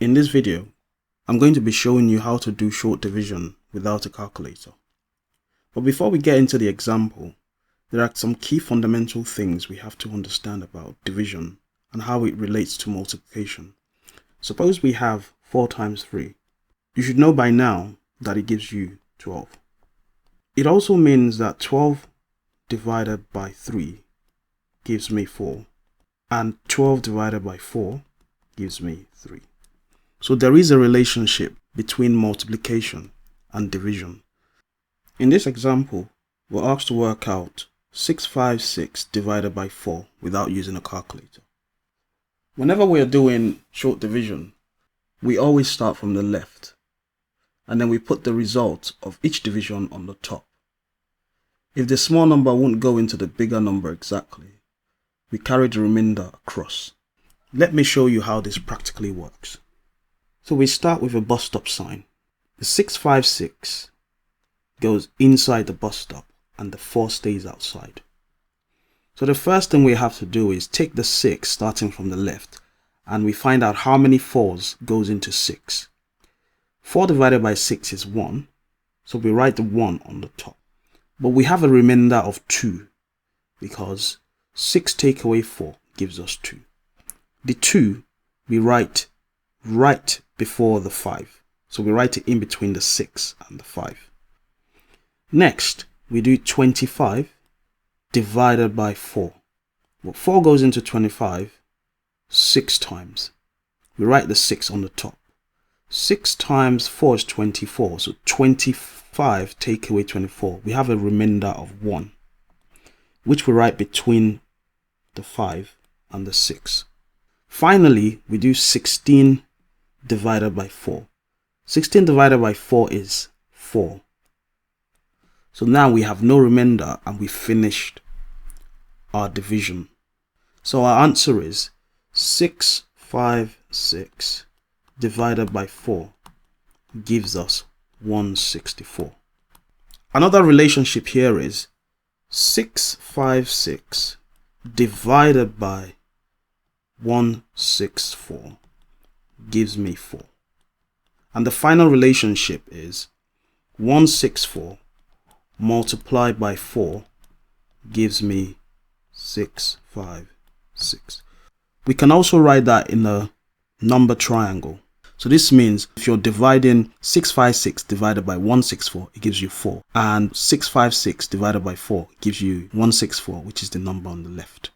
In this video, I'm going to be showing you how to do short division without a calculator. But before we get into the example, there are some key fundamental things we have to understand about division and how it relates to multiplication. Suppose we have 4 times 3. You should know by now that it gives you 12. It also means that 12 divided by 3 gives me 4, and 12 divided by 4 gives me 3. So there is a relationship between multiplication and division. In this example, we're asked to work out 656 divided by 4 without using a calculator. Whenever we're doing short division, we always start from the left, and then we put the result of each division on the top. If the small number won't go into the bigger number exactly, we carry the remainder across. Let me show you how this practically works. So we start with a bus stop sign. The 656 goes inside the bus stop and the 4 stays outside. So the first thing we have to do is take the 6 starting from the left, and we find out how many 4s goes into 6. 4 divided by 6 is 1, so we write the 1 on the top. But we have a remainder of 2 because 6 take away 4 gives us 2. The 2 we write right before the 5, so we write it in between the 6 and the 5. Next, we do 25 divided by 4. Well, 4 goes into 25 6 times. We write the 6 on the top. 6 times 4 is 24, so 25 take away 24. We have a remainder of 1, which we write between the 5 and the 6. Finally, we do 16 divided by 4. 16 divided by 4 is 4. So now we have no remainder and we finished our division. So our answer is 656 divided by 4 gives us 164. Another relationship here is 656 divided by 164 gives me 4. And the final relationship is 164 multiplied by 4 gives me 656. We can also write that in a number triangle. So this means if you're dividing 656 divided by 164, it gives you 4. And 656 divided by 4 gives you 164, which is the number on the left.